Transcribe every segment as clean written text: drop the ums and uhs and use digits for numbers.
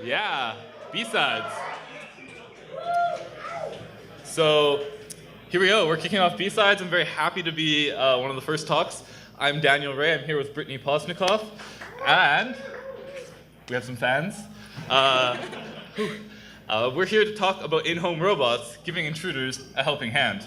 Yeah, BSides. So here we go. We're kicking off BSides. I'm very happy to be one of the first talks. I'm Daniel Ray. I'm here with Brittany Postnikoff, and we have some fans. We're here to talk about in-home robots giving intruders a helping hand.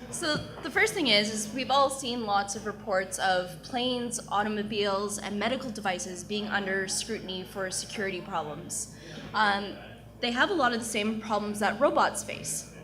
So the first thing is we've all seen lots of reports of planes, automobiles, and medical devices being under scrutiny for security problems. They have a lot of the same problems that robots face.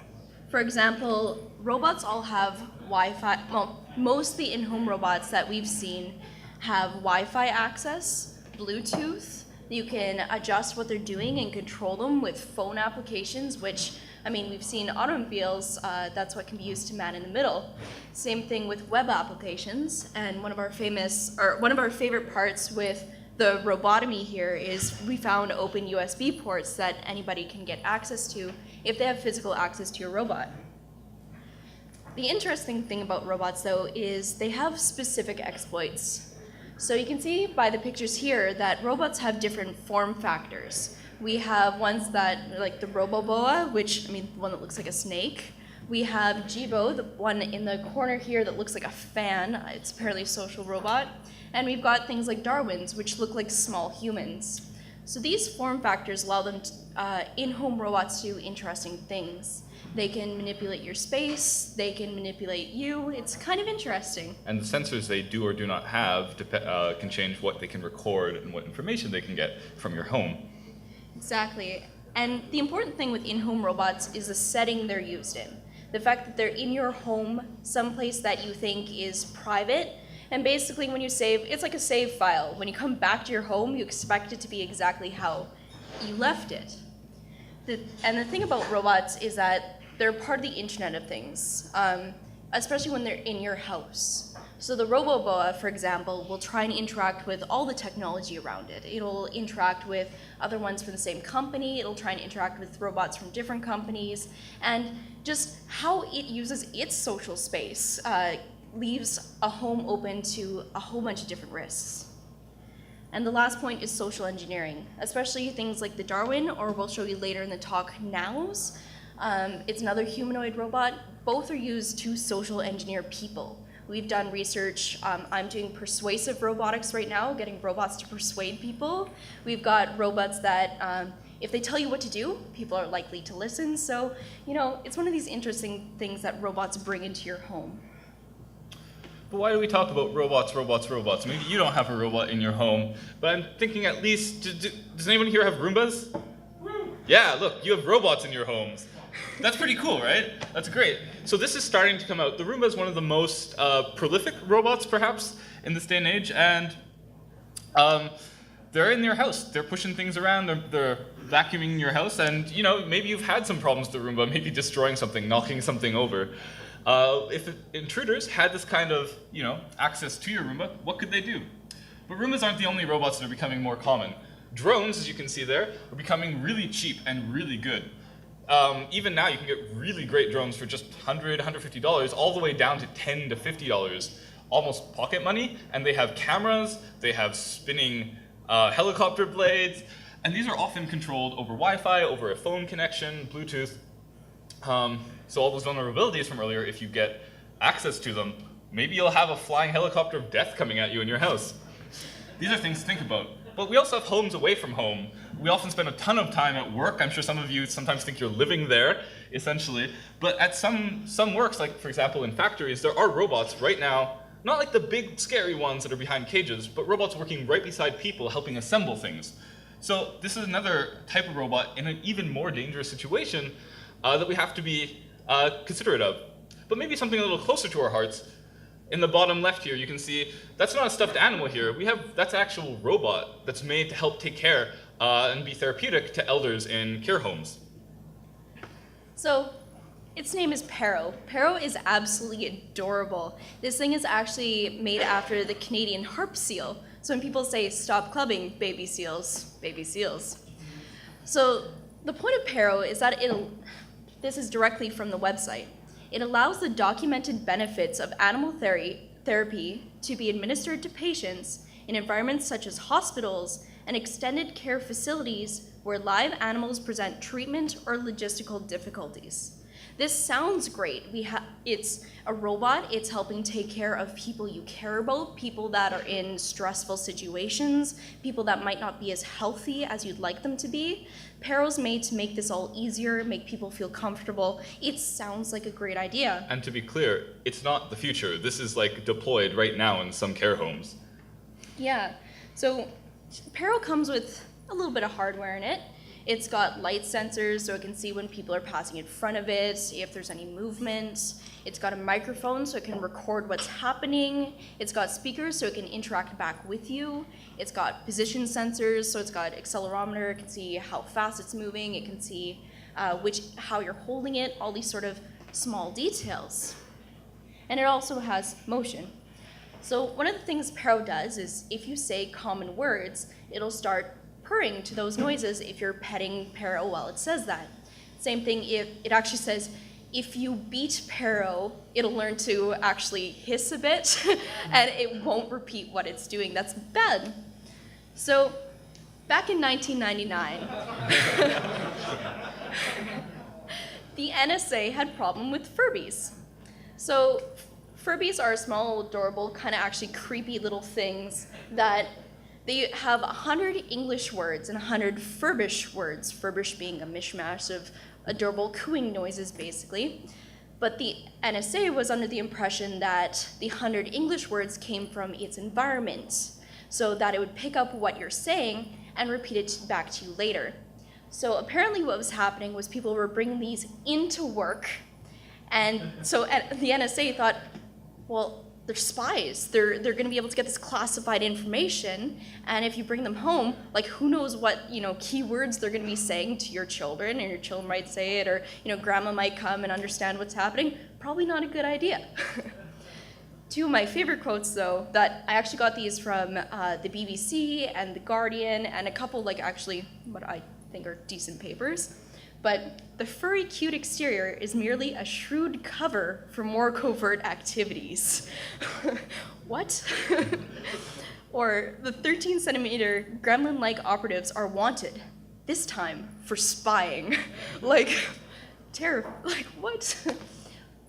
For example, robots all have Wi-Fi, well, most of the in-home robots that we've seen have Wi-Fi access, Bluetooth. You can adjust what they're doing and control them with phone applications, which, I mean, we've seen automobiles, that's what can be used to man in the middle. Same thing with web applications, and one of our favorite parts with the robotomy here is we found open USB ports that anybody can get access to if they have physical access to your robot. The interesting thing about robots, though, is they have specific exploits. So you can see by the pictures here that robots have different form factors. We have ones that, like the Roboboa, which, I mean, the one that looks like a snake. We have Jibo, the one in the corner here that looks like a fan. It's apparently a social robot. And we've got things like Darwin's, which look like small humans. So these form factors allow them to, in-home robots to do interesting things. They can manipulate your space, they can manipulate you. It's kind of interesting. And the sensors they do or do not have can change what they can record and what information they can get from your home. Exactly. And the important thing with in-home robots is the setting they're used in. The fact that they're in your home, someplace that you think is private, and basically when you save, it's like a save file. When you come back to your home, you expect it to be exactly how you left it. And the thing about robots is that they're part of the Internet of Things, especially when they're in your house. So the Roboboa, for example, will try and interact with all the technology around it. It'll interact with other ones from the same company. It'll try and interact with robots from different companies. And just how it uses its social space leaves a home open to a whole bunch of different risks. And the last point is social engineering, especially things like the Darwin, or we'll show you later in the talk, NAOs. It's another humanoid robot. Both are used to social engineer people. We've done research. I'm doing persuasive robotics right now, getting robots to persuade people. We've got robots that, if they tell you what to do, people are likely to listen. So, you know, it's one of these interesting things that robots bring into your home. But why do we talk about robots? Maybe you don't have a robot in your home, but I'm thinking at least, does anyone here have Roombas? Yeah, look, you have robots in your homes. That's pretty cool, right? That's great. So this is starting to come out. The Roomba is one of the most prolific robots, perhaps, in this day and age, and they're in your house. They're pushing things around. They're vacuuming your house, and you know, maybe you've had some problems with the Roomba, maybe destroying something, knocking something over. If intruders had this kind of, you know, access to your Roomba, what could they do? But Roombas aren't the only robots that are becoming more common. Drones, as you can see there, are becoming really cheap and really good. Even now, you can get really great drones for just $100, $150, all the way down to $10 to $50, almost pocket money. And they have cameras, they have spinning helicopter blades, and these are often controlled over Wi-Fi, over a phone connection, Bluetooth. So all those vulnerabilities from earlier, if you get access to them, maybe you'll have a flying helicopter of death coming at you in your house. These are things to think about. But we also have homes away from home. We often spend a ton of time at work. I'm sure some of you sometimes think you're living there, essentially. But at some works, like for example in factories, there are robots right now, not like the big scary ones that are behind cages, but robots working right beside people helping assemble things. So this is another type of robot in an even more dangerous situation that we have to be considerate of. But maybe something a little closer to our hearts. In the bottom left here, you can see that's not a stuffed animal here. That's an actual robot that's made to help take care and be therapeutic to elders in care homes. So its name is PARO. PARO is absolutely adorable. This thing is actually made after the Canadian harp seal. So when people say stop clubbing, baby seals, baby seals. So the point of PARO is that this is directly from the website. It allows the documented benefits of animal therapy to be administered to patients in environments such as hospitals and extended care facilities where live animals present treatment or logistical difficulties. This sounds great. It's a robot, it's helping take care of people you care about, people that are in stressful situations, people that might not be as healthy as you'd like them to be. PARO's made to make this all easier, make people feel comfortable. It sounds like a great idea. And to be clear, it's not the future. This is like deployed right now in some care homes. Yeah, so PARO comes with a little bit of hardware in it. It's got light sensors so it can see when people are passing in front of it, if there's any movement. It's got a microphone so it can record what's happening. It's got speakers so it can interact back with you. It's got position sensors, so it's got accelerometer, it can see how fast it's moving, it can see how you're holding it, all these sort of small details. And it also has motion. So one of the things PARO does is if you say common words, it'll start purring to those noises if you're petting PARO while it says that. Same thing if it actually says, if you beat PARO, it'll learn to actually hiss a bit and it won't repeat what it's doing. That's bad. So back in 1999, the NSA had a problem with Furbies. So Furbies are small, adorable, kind of actually creepy little things that they have 100 English words and 100 Furbish words, Furbish being a mishmash of adorable cooing noises, basically. But the NSA was under the impression that the 100 English words came from its environment, so that it would pick up what you're saying and repeat it back to you later. So apparently what was happening was people were bringing these into work, and so the NSA thought, well, they're spies. They're going to be able to get this classified information, and if you bring them home, like who knows what keywords they're going to be saying to your children, and your children might say it, or grandma might come and understand what's happening. Probably not a good idea. Two of my favorite quotes, though, that I actually got these from the BBC and the Guardian, and a couple what I think are decent papers. But the furry cute exterior is merely a shrewd cover for more covert activities. What? Or the 13-centimeter gremlin-like operatives are wanted, this time for spying. Terrible, what?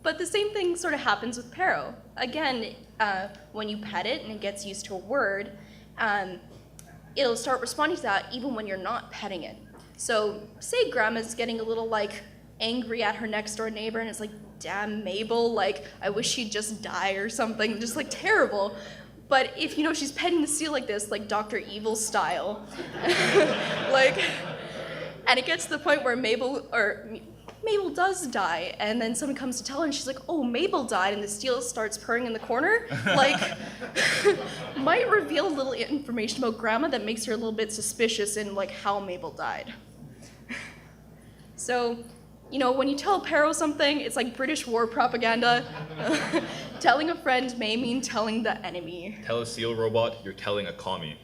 But the same thing sort of happens with PARO. Again, when you pet it and it gets used to a word, it'll start responding to that even when you're not petting it. So say grandma's getting a little angry at her next door neighbor and it's like, damn Mabel, I wish she'd just die or something, just terrible. But if she's petting the seal like this, Dr. Evil style, and it gets to the point where Mabel does die, and then someone comes to tell her and she's like, oh, Mabel died, and the seal starts purring in the corner, might reveal a little information about grandma that makes her a little bit suspicious in how Mabel died. So, when you tell PARO something, it's like British war propaganda. Telling a friend may mean telling the enemy. Tell a seal robot, you're telling a commie.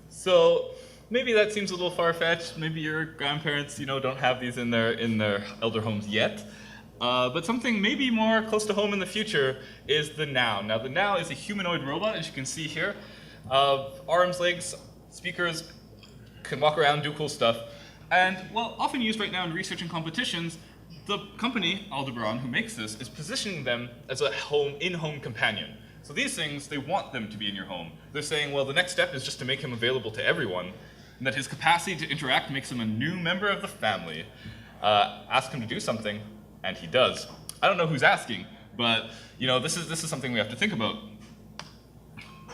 So maybe that seems a little far-fetched. Maybe your grandparents, don't have these in their elder homes yet. But something maybe more close to home in the future is the NAO. Now, the NAO is a humanoid robot, as you can see here. Arms, legs, speakers, can walk around, do cool stuff. And, well, often used right now in research and competitions, the company, Aldebaran, who makes this, is positioning them as a in-home companion. So these things, they want them to be in your home. They're saying, well, the next step is just to make him available to everyone, and that his capacity to interact makes him a new member of the family. Ask him to do something, and he does. I don't know who's asking, but this is something we have to think about.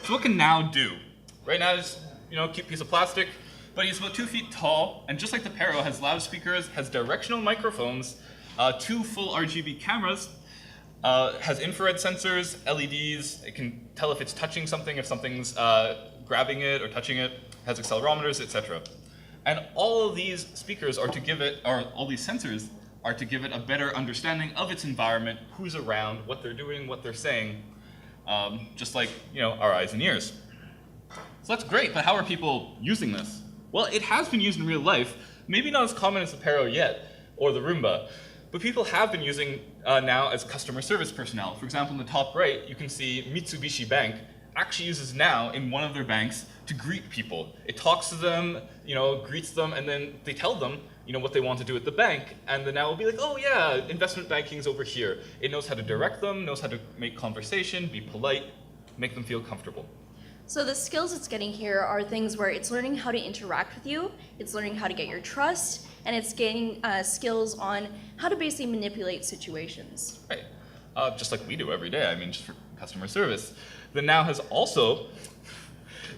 So what can NAO do? Right now, it's a cute piece of plastic, but he's about 2 feet tall, and just like the PARO, has loudspeakers, has directional microphones, 2 full RGB cameras, has infrared sensors, LEDs. It can tell if it's touching something, if something's grabbing it or touching it, has accelerometers, etc. And all of these speakers are to give it, or all these sensors are to give it a better understanding of its environment, who's around, what they're doing, what they're saying, just like our eyes and ears. So that's great, but how are people using this? Well, it has been used in real life, maybe not as common as the PARO yet, or the Roomba, But people have been using NAO as customer service personnel. For example, in the top right, you can see Mitsubishi Bank actually uses NAO in one of their banks to greet people. It talks to them, greets them, and then they tell them, what they want to do at the bank, and the NAO will be like, oh yeah, investment banking's over here. It knows how to direct them, knows how to make conversation, be polite, make them feel comfortable. So the skills it's getting here are things where it's learning how to interact with you, it's learning how to get your trust, and it's getting skills on how to basically manipulate situations. Right, just like we do every day, just for customer service. The NAO has also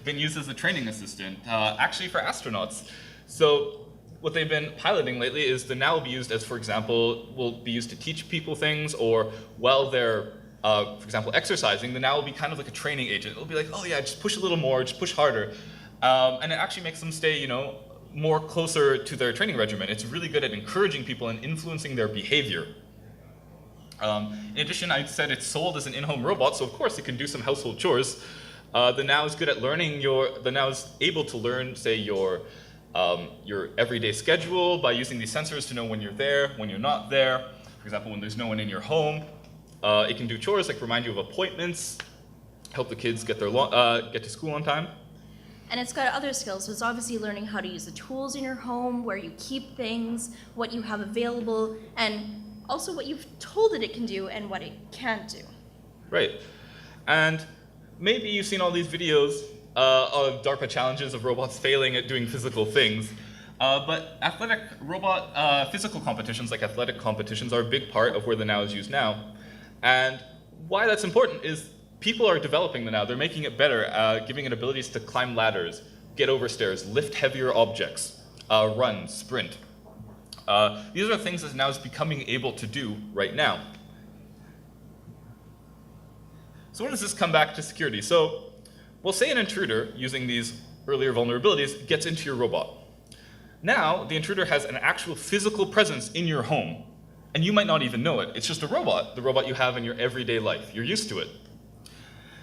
been used as a training assistant, actually for astronauts. So what they've been piloting lately is the NAO will be used as, for example, will be used to teach people things, or while they're, for example, exercising, the NAO will be kind of like a training agent. It'll be like, oh yeah, just push a little more, just push harder. And it actually makes them stay, more closer to their training regimen. It's really good at encouraging people and influencing their behavior. In addition, I said it's sold as an in-home robot, so of course it can do some household chores. The NAO is good at learning the NAO is able to learn, say, your everyday schedule by using these sensors to know when you're there, when you're not there. For example, when there's no one in your home. It can do chores like remind you of appointments, help the kids get to school on time. And it's got other skills, so it's obviously learning how to use the tools in your home, where you keep things, what you have available, and also what you've told it can do and what it can't do. Right. And maybe you've seen all these videos of DARPA challenges of robots failing at doing physical things. But physical competitions, like athletic competitions, are a big part of where the NAO is used now. And why that's important is people are developing the NAO. They're making it better, giving it abilities to climb ladders, get over stairs, lift heavier objects, run, sprint. These are things that NAO is becoming able to do right now. So when does this come back to security? So, well, say an intruder, using these earlier vulnerabilities, gets into your robot. Now, the intruder has an actual physical presence in your home, and you might not even know it. It's just a robot, the robot you have in your everyday life. You're used to it.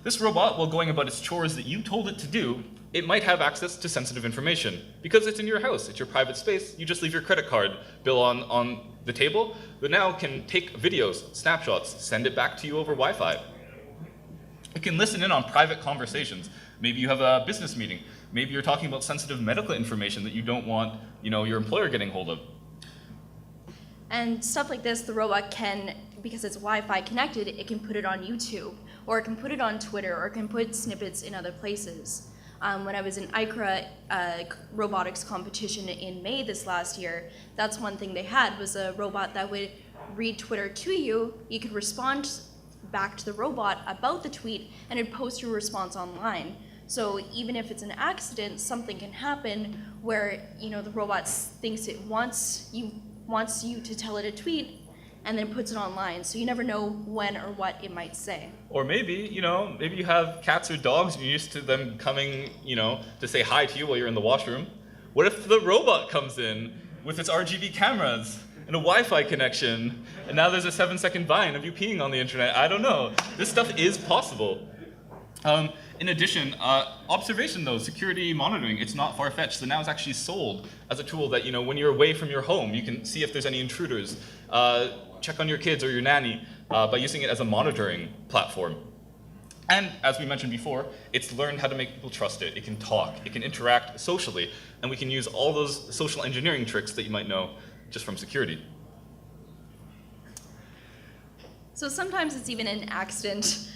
This robot, while going about its chores that you told it to do, it might have access to sensitive information. Because it's in your house, it's your private space, you just leave your credit card bill on the table. The NAO can take videos, snapshots, send it back to you over Wi-Fi. It can listen in on private conversations. Maybe you have a business meeting. Maybe you're talking about sensitive medical information that you don't want, your employer getting hold of. And stuff like this, the robot can, because it's Wi-Fi connected, it can put it on YouTube, or it can put it on Twitter, or it can put snippets in other places. When I was in ICRA robotics competition in May this last year, that's one thing they had, was a robot that would read Twitter to you. You could respond back to the robot about the tweet, and it'd post your response online. So even if it's an accident, something can happen where the robot thinks it wants you to tell it a tweet, and then puts it online. So you never know when or what it might say. Or maybe, maybe you have cats or dogs and you're used to them coming, to say hi to you while you're in the washroom. What if the robot comes in with its RGB cameras and a Wi-Fi connection, and now there's a 7-second vine of you peeing on the internet? I don't know. This stuff is possible. In addition, observation though, security monitoring, it's not far-fetched. So now it's actually sold as a tool that, when you're away from your home, you can see if there's any intruders, check on your kids or your nanny by using it as a monitoring platform. And as we mentioned before, it's learned how to make people trust it. It can talk, it can interact socially, and we can use all those social engineering tricks that you might know just from security. So sometimes it's even an accident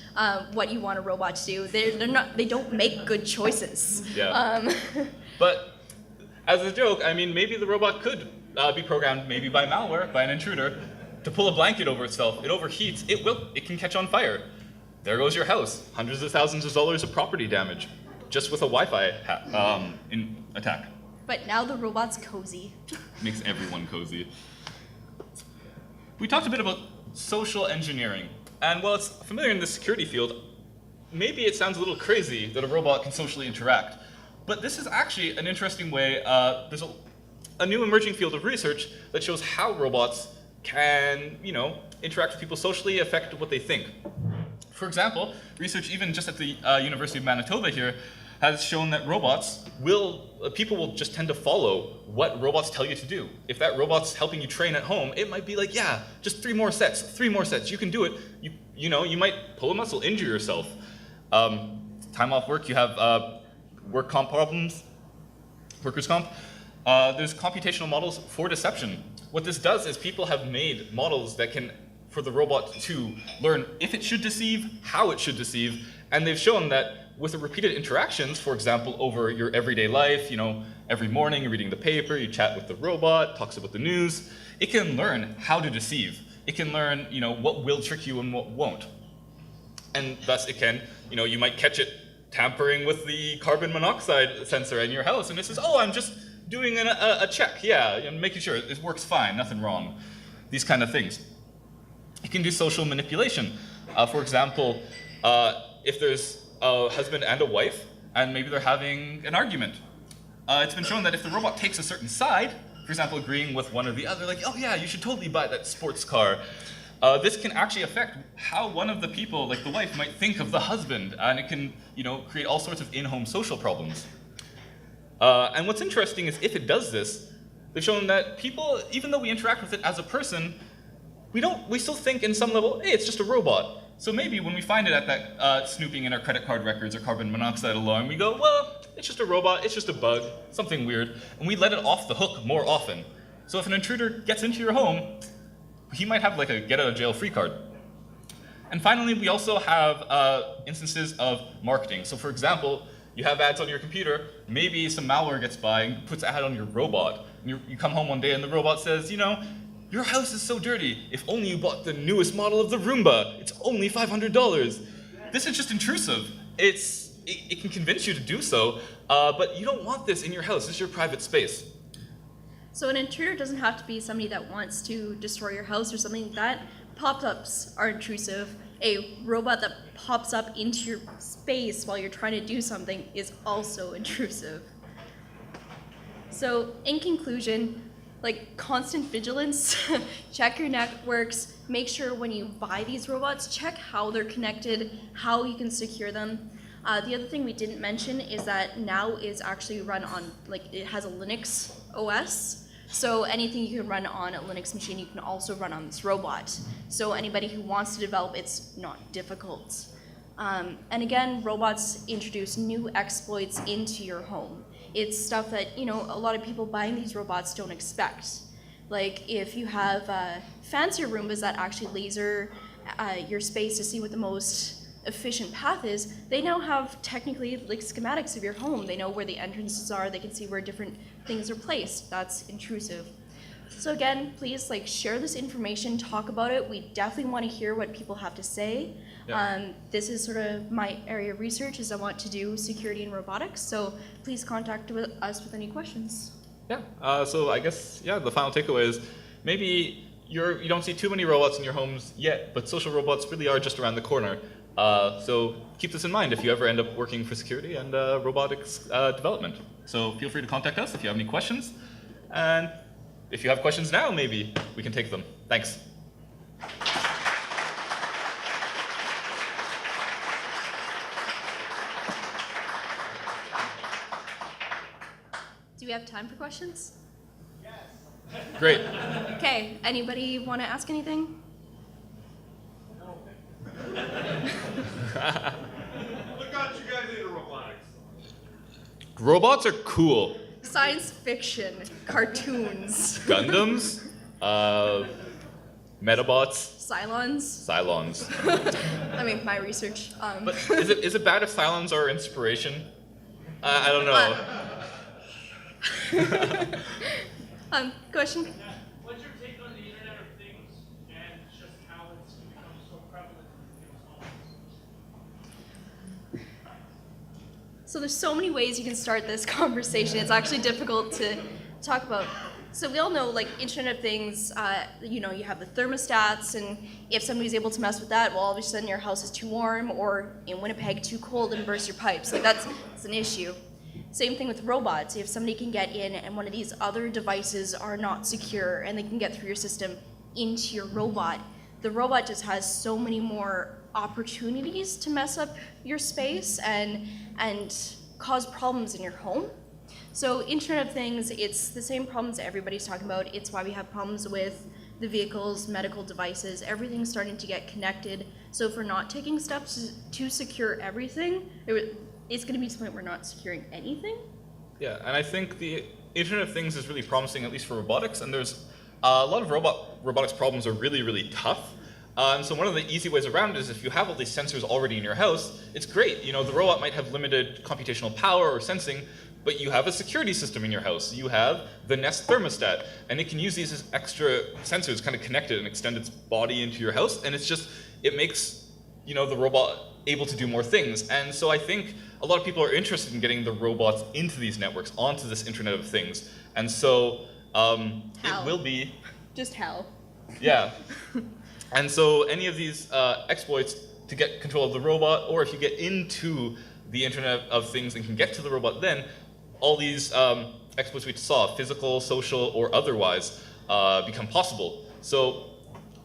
what you want a robot to do. They don't make good choices. Yeah. But as a joke, maybe the robot could be programmed, maybe by malware, by an intruder, to pull a blanket over itself. It overheats. It can catch on fire. There goes your house. Hundreds of thousands of dollars of property damage just with a Wi-Fi attack. But now the robot's cozy. Makes everyone cozy. We talked a bit about social engineering. And while it's familiar in the security field, maybe it sounds a little crazy that a robot can socially interact. But this is actually an interesting way. There's a new emerging field of research that shows how robots can, interact with people socially, affect what they think. For example, research even just at the University of Manitoba here has shown that people will just tend to follow what robots tell you to do. If that robot's helping you train at home, it might be like, yeah, just 3 more sets, you can do it. You might pull a muscle, injure yourself. Time off work, you have work comp problems, workers' comp. There's computational models for deception. What this does is people have made models that can, for the robot to learn if it should deceive, how it should deceive, and they've shown that with the repeated interactions, for example, over your everyday life, every morning you're reading the paper, you chat with the robot, talks about the news, it can learn how to deceive. It can learn, what will trick you and what won't. And thus it can, you might catch it tampering with the carbon monoxide sensor in your house, and it says, oh, I'm just doing a check, yeah, and making sure it works fine, nothing wrong. These kind of things. It can do social manipulation. For example, if there's a husband and a wife, and maybe they're having an argument. It's been shown that if the robot takes a certain side, for example, agreeing with one or the other, like, oh yeah, you should totally buy that sports car, this can actually affect how one of the people, like the wife, might think of the husband, and it can, create all sorts of in-home social problems. And what's interesting is if it does this, they've shown that people, even though we interact with it as a person, we still think in some level, hey, it's just a robot. So maybe when we find it at that snooping in our credit card records or carbon monoxide alarm, we go, well, it's just a robot, it's just a bug, something weird, and we let it off the hook more often. So if an intruder gets into your home, he might have like a get out of jail free card. And finally, we also have instances of marketing. So for example, you have ads on your computer, maybe some malware gets by and puts an ad on your robot. And you come home one day and the robot says, your house is so dirty. If only you bought the newest model of the Roomba. It's only $500. This is just intrusive. It can convince you to do so, but you don't want this in your house. This is your private space. So an intruder doesn't have to be somebody that wants to destroy your house or something like that. Pop-ups are intrusive. A robot that pops up into your space while you're trying to do something is also intrusive. So in conclusion, constant vigilance, check your networks, make sure when you buy these robots, check how they're connected, how you can secure them. The other thing we didn't mention is that NAO is actually run on, it has a Linux OS, so anything you can run on a Linux machine, you can also run on this robot. So anybody who wants to develop, it's not difficult. And again, robots introduce new exploits into your home. It's stuff that, a lot of people buying these robots don't expect. Like if you have fancier Roombas that actually laser your space to see what the most efficient path is, they now have technically schematics of your home. They know where the entrances are, they can see where different things are placed. That's intrusive. So again, please share this information, talk about it. We definitely want to hear what people have to say. Yeah. This is sort of my area of research, is I want to do security and robotics, so please contact us with any questions. Yeah, so I guess, the final takeaway is maybe you don't see too many robots in your homes yet, but social robots really are just around the corner. So keep this in mind if you ever end up working for security and robotics development. So feel free to contact us if you have any questions. And if you have questions now, maybe we can take them. Thanks. Do we have time for questions? Yes. Great. Okay, anybody want to ask anything? What got you guys into robotics? Robots are cool. Science fiction, cartoons. Gundams, Metabots. Cylons. I mean, my research. But is it bad if Cylons are inspiration? I don't know. Question? What's your take on the Internet of Things and just how it's become so prevalent in people's homes? So there's so many ways you can start this conversation. It's actually difficult to talk about. So we all know, Internet of Things, you have the thermostats, and if somebody's able to mess with that, well, all of a sudden your house is too warm, or in Winnipeg, too cold and burst your pipes. That's an issue. Same thing with robots. If somebody can get in and one of these other devices are not secure and they can get through your system into your robot, the robot just has so many more opportunities to mess up your space, and cause problems in your home. So Internet of Things, it's the same problems that everybody's talking about. It's why we have problems with the vehicles, medical devices, everything's starting to get connected. So if we're not taking steps to secure everything, it's going to be to the point where we're not securing anything. Yeah, and I think the Internet of Things is really promising, at least for robotics, and there's a lot of robotics problems are really, really tough. And so one of the easy ways around it is if you have all these sensors already in your house, it's great. You know, the robot might have limited computational power or sensing, but you have a security system in your house. You have the Nest thermostat, and it can use these as extra sensors kind of connected and extend its body into your house, and it makes, you know, the robot able to do more things. And so I think a lot of people are interested in getting the robots into these networks, onto this Internet of Things. And so it will be... Just how? Yeah. And so any of these exploits to get control of the robot, or if you get into the Internet of Things and can get to the robot, then all these exploits we saw, physical, social, or otherwise, become possible. So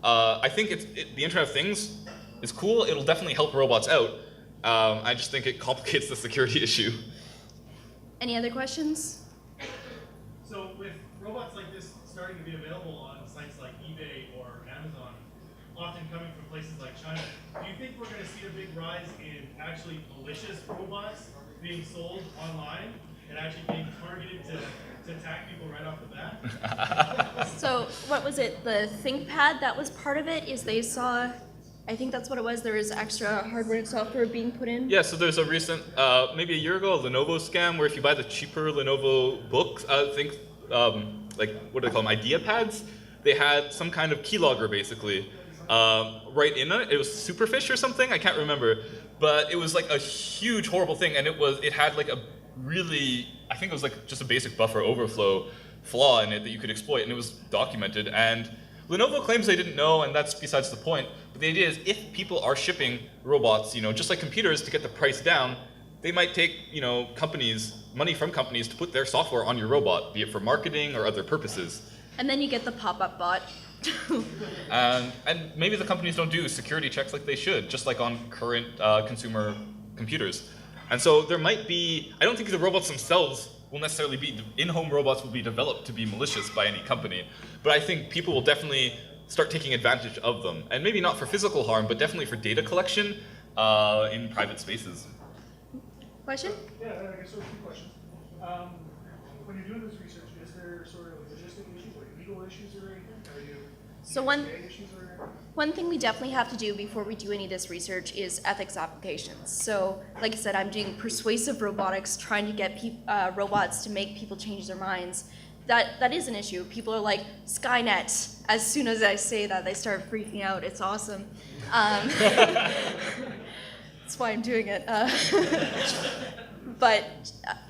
I think the Internet of Things is cool. It'll definitely help robots out. I just think it complicates the security issue. Any other questions? So with robots like this starting to be available on sites like eBay or Amazon, often coming from places like China, do you think we're going to see a big rise in actually malicious robots being sold online and actually being targeted to attack people right off the bat? So what was it? The ThinkPad, that was part of it, is they saw, I think that's what it was, there was extra hardware and software being put in? Yeah, so there's a recent, maybe a year ago, a Lenovo scam where if you buy the cheaper Lenovo books, like, what do they call them, idea pads? They had some kind of keylogger, basically, right in it. It was Superfish or something, I can't remember. But it was like a huge, horrible thing, and it had like a really, I think it was like just a basic buffer overflow flaw in it that you could exploit, and it was documented. And Lenovo claims they didn't know, and that's besides the point. But the idea is, if people are shipping robots, you know, just like computers, to get the price down, they might take, you know, money from companies to put their software on your robot, be it for marketing or other purposes. And then you get the pop-up bot. And maybe the companies don't do security checks like they should, just like on current consumer computers. And so there might be, I don't think the robots themselves will necessarily be, in-home robots will be developed to be malicious by any company, but I think people will definitely start taking advantage of them. And maybe not for physical harm, but definitely for data collection in private spaces. Question? Yeah, I guess there are two questions. When you're doing this research, is there sort of logistic issues, like legal issues or anything? Are you So one thing we definitely have to do before we do any of this research is ethics applications. So, like I said, I'm doing persuasive robotics, trying to get robots to make people change their minds. That is an issue. People are like, Skynet. As soon as I say that, they start freaking out. It's awesome. That's why I'm doing it. But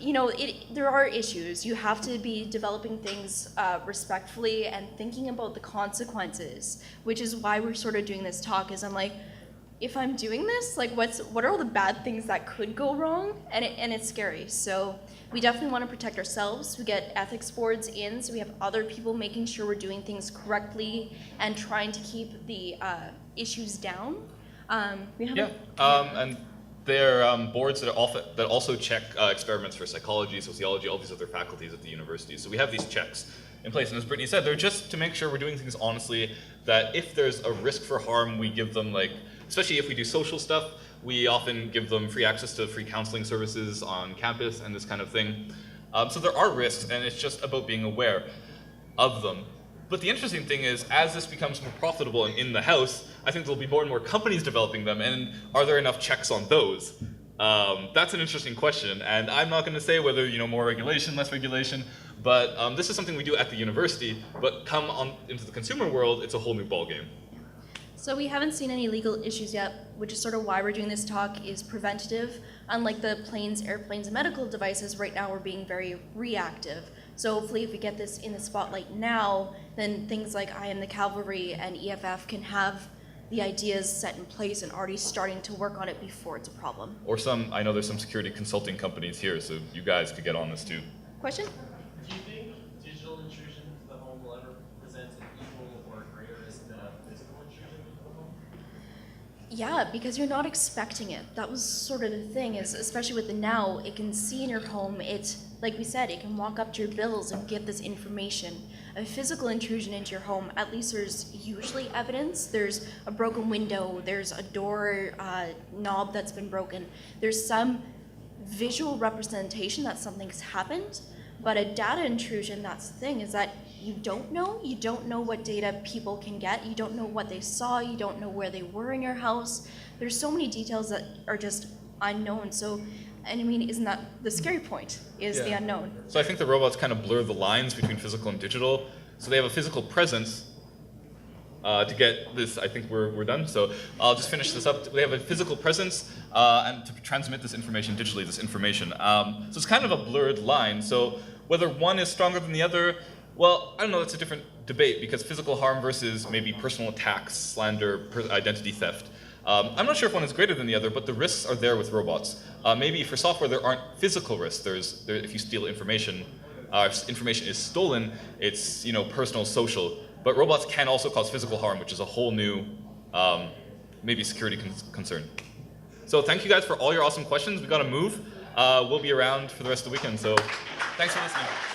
you know, there are issues. You have to be developing things respectfully and thinking about the consequences, which is why we're sort of doing this talk. Is I'm like, if I'm doing this, like, what are all the bad things that could go wrong? And it's scary. So we definitely want to protect ourselves. We get ethics boards in, so we have other people making sure we're doing things correctly and trying to keep the issues down. And they're boards that also check experiments for psychology, sociology, all these other faculties at the university. So we have these checks in place, and as Brittany said, they're just to make sure we're doing things honestly, that if there's a risk for harm, we give them, like, especially if we do social stuff, we often give them free access to free counseling services on campus and this kind of thing. So there are risks, and it's just about being aware of them. But the interesting thing is, as this becomes more profitable and in the house, I think there'll be more and more companies developing them, and are there enough checks on those? That's an interesting question, and I'm not going to say whether, you know, more regulation, less regulation, but this is something we do at the university, but come on into the consumer world, it's a whole new ballgame. So we haven't seen any legal issues yet, which is sort of why we're doing this talk, is preventative. Unlike the planes, airplanes, and medical devices, right now we're being very reactive. So hopefully if we get this in the spotlight now, then things like I Am the Cavalry and EFF can have the ideas set in place and already starting to work on it before it's a problem. Or I know there's some security consulting companies here, so you guys could get on this too. Question? Do you think digital intrusion into the home will ever present an equal or greater risk than physical intrusion into the home? Yeah, because you're not expecting it. That was sort of the thing, is especially with the NAO, it can see in your home, it, like we said, it can walk up to your bills and give this information. A physical intrusion into your home, at least there's usually evidence. There's a broken window, there's a door knob that's been broken. There's some visual representation that something's happened, but a data intrusion, that's the thing, is that you don't know what data people can get, you don't know what they saw, you don't know where they were in your house. There's so many details that are just unknown. So, and I mean, isn't that the scary point, is the unknown? So I think the robots kind of blur the lines between physical and digital. So they have a physical presence. To get this, I think we're done. So I'll just finish this up. They have a physical presence and to transmit this information digitally, this information. So it's kind of a blurred line. So whether one is stronger than the other, well, I don't know, that's a different debate, because physical harm versus maybe personal attacks, slander, identity theft. I'm not sure if one is greater than the other, but the risks are there with robots. Maybe for software there aren't physical risks. If you steal information, if information is stolen, it's personal, social. But robots can also cause physical harm, which is a whole new, maybe security concern. So thank you guys for all your awesome questions. We got to move. We'll be around for the rest of the weekend. So thanks for listening.